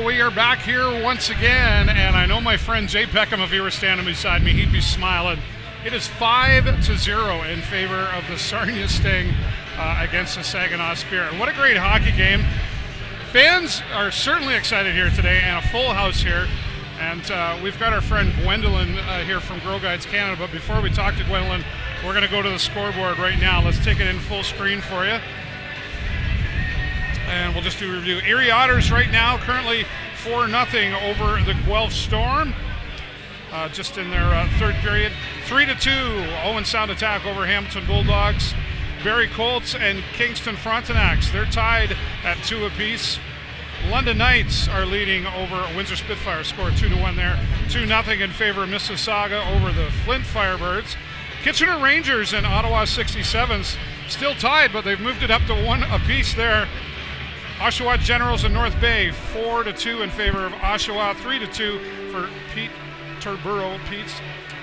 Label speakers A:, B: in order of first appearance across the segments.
A: we are back here once again, and I know my friend Jay Peckham, if he were standing beside me, he'd be smiling. It is 5-0 in favor of the Sarnia Sting against the Saginaw Spirit. What a great hockey game. Fans are certainly excited here today, and a full house here. And we've got our friend Gwendolyn here from Girl Guides Canada, but before we talk to Gwendolyn, we're going to go to the scoreboard right now. Let's take it in full screen for you. And we'll just do a review. Erie Otters right now currently 4-0 over the Guelph Storm. Just in their third period. 3-2 Owen Sound attack over Hamilton Bulldogs. Barrie Colts and Kingston Frontenacs, they're tied at 2 apiece. London Knights are leading over Windsor Spitfire, score 2-1 there. 2-0 in favor of Mississauga over the Flint Firebirds. Kitchener Rangers and Ottawa 67s still tied, but they've moved it up to 1 apiece there. Oshawa Generals and North Bay 4-2 in favor of Oshawa, 3-2 for Pete Turburo.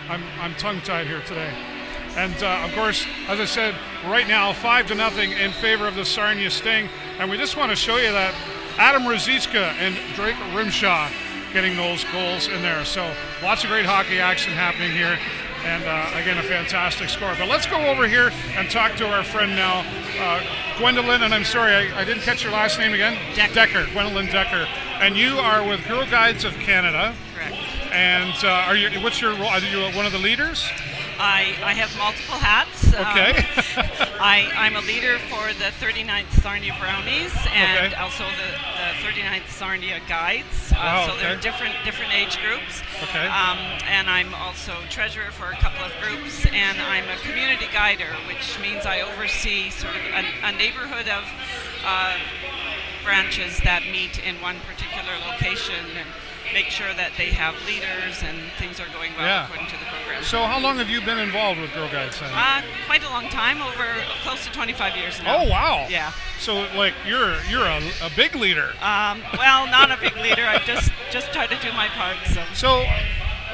A: I'm tongue-tied here today. And of course, as I said, right now 5-0 in favor of the Sarnia Sting. And we just want to show you that Adam Ruzicka and Drake Rimshaw getting those goals in there. So lots of great hockey action happening here. And again, a fantastic score. But let's go over here and talk to our friend now, Gwendolyn. And I'm sorry, I didn't catch your last name again.
B: Decker.
A: Gwendolyn Decker. And you are with Girl Guides of Canada.
B: Correct.
A: And what's your role? Are you one of the leaders?
B: I have multiple hats.
A: Okay.
B: I'm a leader for the 39th Sarnia Brownies and also the 39th Sarnia Guides. So they're different age groups.
A: Okay.
B: And I'm also treasurer for a couple of groups, and I'm a community guider, which means I oversee sort of a neighborhood of branches that meet in one particular location and make sure that they have leaders and things are going well according to the program.
A: So how long have you been involved with Girl Guides?
B: Quite a long time, over close to 25 years now.
A: Oh, wow.
B: Yeah.
A: So, like, you're a big leader.
B: Well, not a big leader. I just try to do my part.
A: So,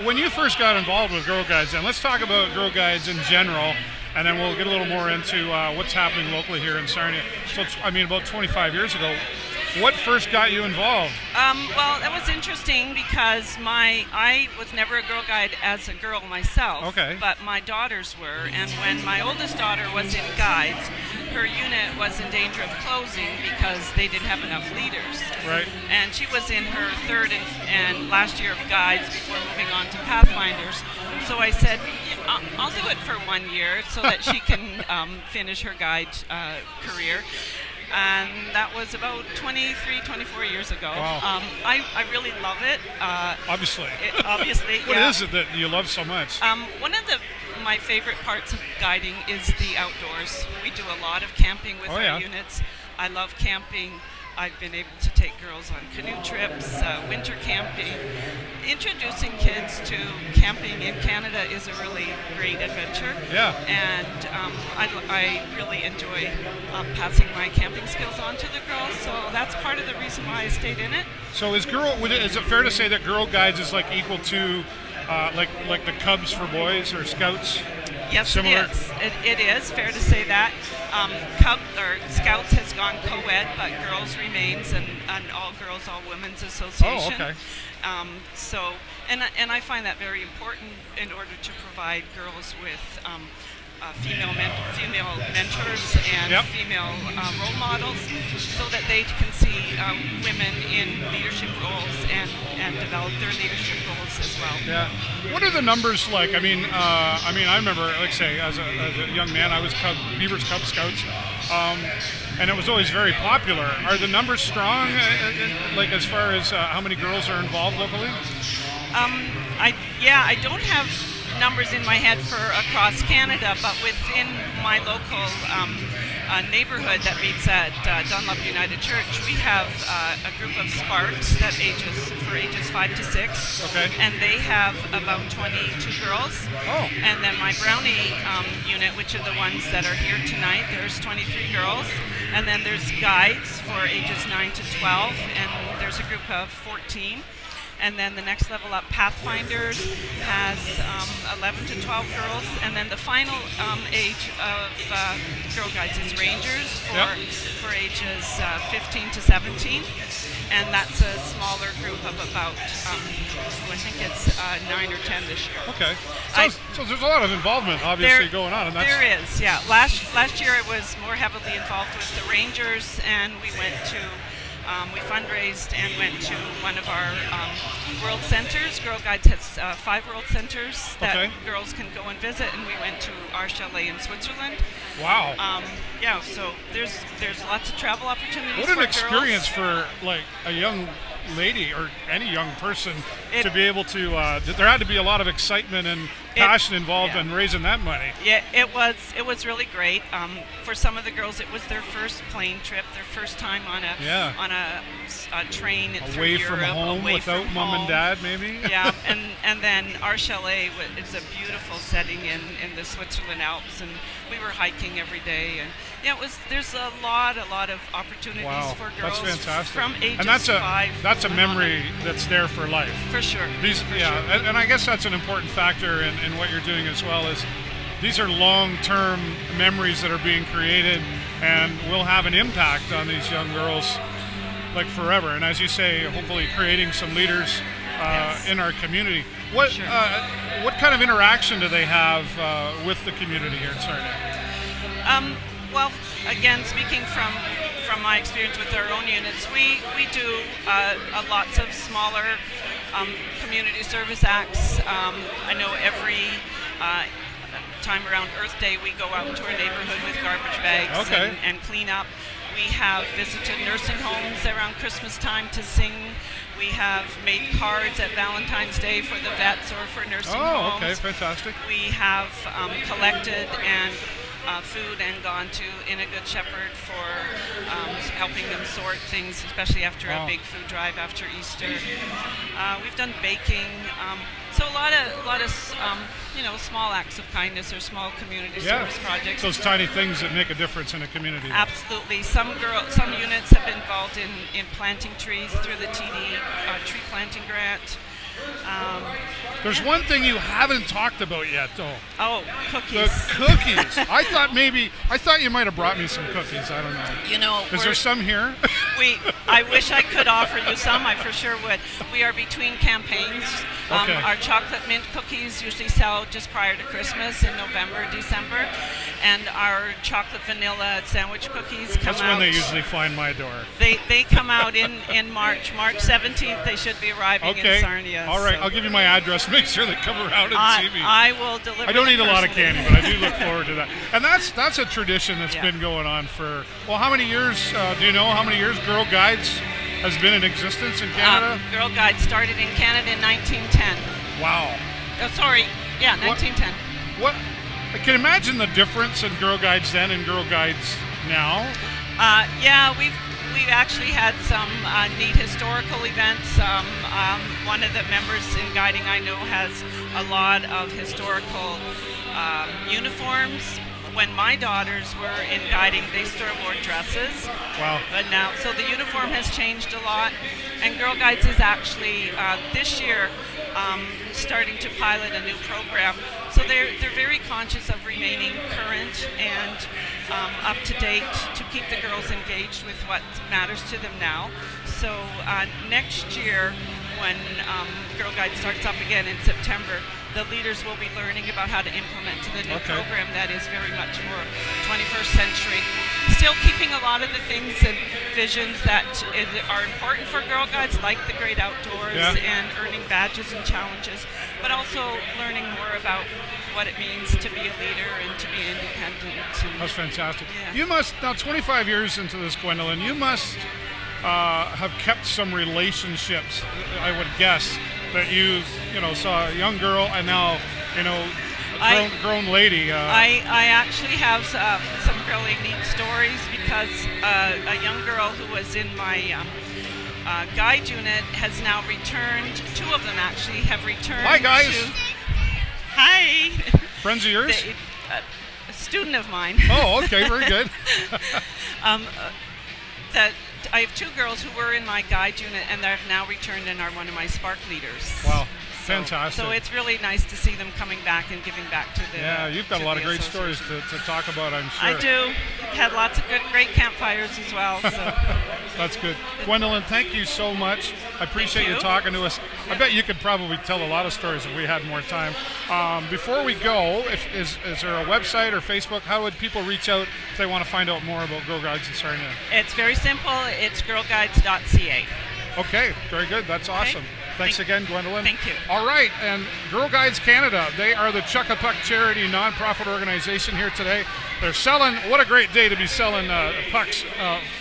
A: when you first got involved with Girl Guides, and let's talk about Girl Guides in general, and then we'll get a little more into what's happening locally here in Sarnia. So, about 25 years ago, what first got you involved?
B: Well, that was interesting because I was never a Girl Guide as a girl myself, but my daughters were, and when my oldest daughter was in Guides, her unit was in danger of closing because they didn't have enough leaders.
A: Right.
B: And she was in her third and last year of Guides before moving on to Pathfinders. So I said, I'll do it for 1 year so that she can finish her guide career. And that was about 23, 24 years ago.
A: Wow.
B: I really love it.
A: Obviously.
B: Obviously,
A: What is it that you love so much?
B: One of my favorite parts of guiding is the outdoors. We do a lot of camping with our units. I love camping. I've been able to take girls on canoe trips, winter camping. Introducing kids to camping in Canada is a really great adventure. Yeah. And I really enjoy passing my camping skills on to the girls, so that's part of the reason why I stayed in it.
A: So is it fair to say that Girl Guides is like equal to like the Cubs for boys or Scouts?
B: Yes,
A: Similar?
B: it is. It is fair to say that. Scouts has gone co-ed, but Girls remains an all girls, all women's association.
A: Oh, okay.
B: So I find that very important in order to provide girls with female mentors and female role models, so that they can see women in leadership roles and develop their leadership roles as well.
A: Yeah. What are the numbers like? I mean, I remember, like say, as a young man, I was Beavers Cub Scouts, and it was always very popular. Are the numbers strong, like as far as how many girls are involved locally?
B: I don't have numbers in my head for across Canada, but within my local neighborhood that meets at Dunlop United Church, we have a group of Sparks that ages 5 to 6, and they have about 22 girls. Oh. And then my Brownie unit, which are the ones that are here tonight, there's 23 girls, and then there's Guides for ages 9 to 12, and there's a group of 14. And then the next level up, Pathfinders, has 11 to 12 girls. And then the final age of Girl Guides is Rangers for ages 15 to 17. And that's a smaller group of about, I think it's 9 or 10 this year.
A: Okay. So there's a lot of involvement, obviously, going on. And that's
B: there is, yeah. Last year I was more heavily involved with the Rangers, and we went to, we fundraised and went to one of our world centers. Girl Guides has 5 world centers that girls can go and visit, and we went to our chalet in Switzerland.
A: Wow.
B: Yeah, so there's lots of travel opportunities.
A: What an experience for like a young lady or any young person to be able to. There had to be a lot of excitement and passion involved in raising that money.
B: Yeah, it was really great. For some of the girls, it was their first plane trip, their first time on a train
A: away from home, without mom and dad, maybe.
B: Yeah, and then our chalet is a beautiful setting in the Switzerland Alps, and we were hiking every day, and there's a lot of opportunities for girls.
A: That's fantastic.
B: From ages
A: and that's a memory that's there for life.
B: For sure.
A: And I guess that's an important factor in what you're doing as well, is these are long-term memories that are being created and will have an impact on these young girls like forever. And as you say, hopefully creating some leaders in our community. What kind of interaction do they have with the community here in Sarnia?
B: Well, again, speaking from my experience with our own units, we do lots of smaller community service acts. I know every time around Earth Day we go out into our neighborhood with garbage bags and clean up. We have visited nursing homes around Christmas time to sing. We have made cards at Valentine's Day for the vets or for nursing homes.
A: Oh, okay, fantastic.
B: We have collected and food and gone to In a Good Shepherd for helping them sort things, especially after a big food drive after Easter. We've done baking, so a lot of small acts of kindness or small community service projects.
A: Those tiny things that make a difference in a community.
B: Absolutely. Some units have been involved in planting trees through the TD tree planting grant.
A: There's one thing you haven't talked about yet, though.
B: Oh, cookies.
A: The cookies. I thought you might have brought me some cookies. I don't know. Is there some here?
B: I wish I could offer you some. I for sure would. We are between campaigns. Our chocolate mint cookies usually sell just prior to Christmas in November, December, and our chocolate vanilla sandwich cookies come out.
A: That's when they usually find my door.
B: They come out in March. March 17th. They should be arriving in Sarnia.
A: All right, I'll give you my address. Make sure they come around and see me.
B: I will deliver.
A: I don't eat a lot of candy, but I do look forward to that. And that's a tradition that's been going on for, well, how many years? Do you know how many years Girl Guides has been in existence in Canada?
B: Girl Guides started in Canada in 1910.
A: Wow.
B: Oh, sorry. Yeah, 1910.
A: What? I can imagine the difference in Girl Guides then and Girl Guides now. We've
B: actually had some neat historical events. One of the members in guiding I know has a lot of historical uniforms. When my daughters were in guiding, they still wore dresses.
A: Wow.
B: But now, so the uniform has changed a lot. And Girl Guides is actually, this year, starting to pilot a new program. So they're very conscious of remaining current and up to date to keep the girls engaged with what matters to them now. So next year, when Girl Guide starts up again in September, the leaders will be learning about how to implement the new program that is very much more 21st century. Still keeping a lot of the things and visions that are important for Girl Guides, like the great outdoors and earning badges and challenges, but also learning more about what it means to be a leader and to be independent.
A: That's fantastic. Yeah. You must, now 25 years into this, Gwendolyn, you must have kept some relationships, I would guess, that you saw a young girl and now, grown lady.
B: I actually have some really neat stories because a young girl who was in my guide unit has now returned. 2 of them actually have returned.
A: Hi, guys.
B: Hi.
A: Friends of yours?
B: A student of mine.
A: Oh, okay, very good.
B: I have 2 girls who were in my guide unit, and they've now returned and are one of my spark leaders.
A: Wow. Fantastic.
B: So it's really nice to see them coming back and giving back to the.
A: Yeah, you've got a lot of great stories to talk about, I'm sure.
B: I do. Had lots of great campfires as well. So.
A: That's good. Gwendolyn, thank you so much. I appreciate you talking to us. I bet you could probably tell a lot of stories if we had more time. Before we go, is there a website or Facebook? How would people reach out if they want to find out more about Girl Guides in Sarnia?
B: It's very simple. It's girlguides.ca.
A: Okay, very good. That's awesome. Thanks again, Gwendolyn.
B: Thank you.
A: All right, and Girl Guides Canada, they are the Chuck-a-Puck charity nonprofit organization here today. They're selling, what a great day to be selling pucks.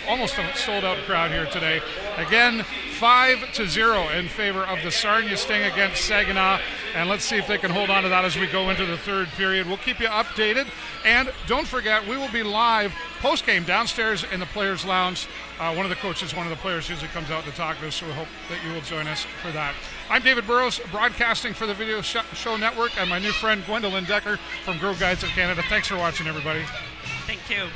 A: Almost a sold-out crowd here today. Again, 5-0 in favor of the Sarnia Sting against Saginaw. And let's see if they can hold on to that as we go into the third period. We'll keep you updated. And don't forget, we will be live post-game downstairs in the Players' Lounge. One of the coaches, one of the players usually comes out to talk to us, so we hope that you will join us for that. I'm David Burrows, broadcasting for the Video Show Network, and my new friend Gwendolyn Decker from Girl Guides of Canada. Thanks for watching, everybody.
B: Thank you.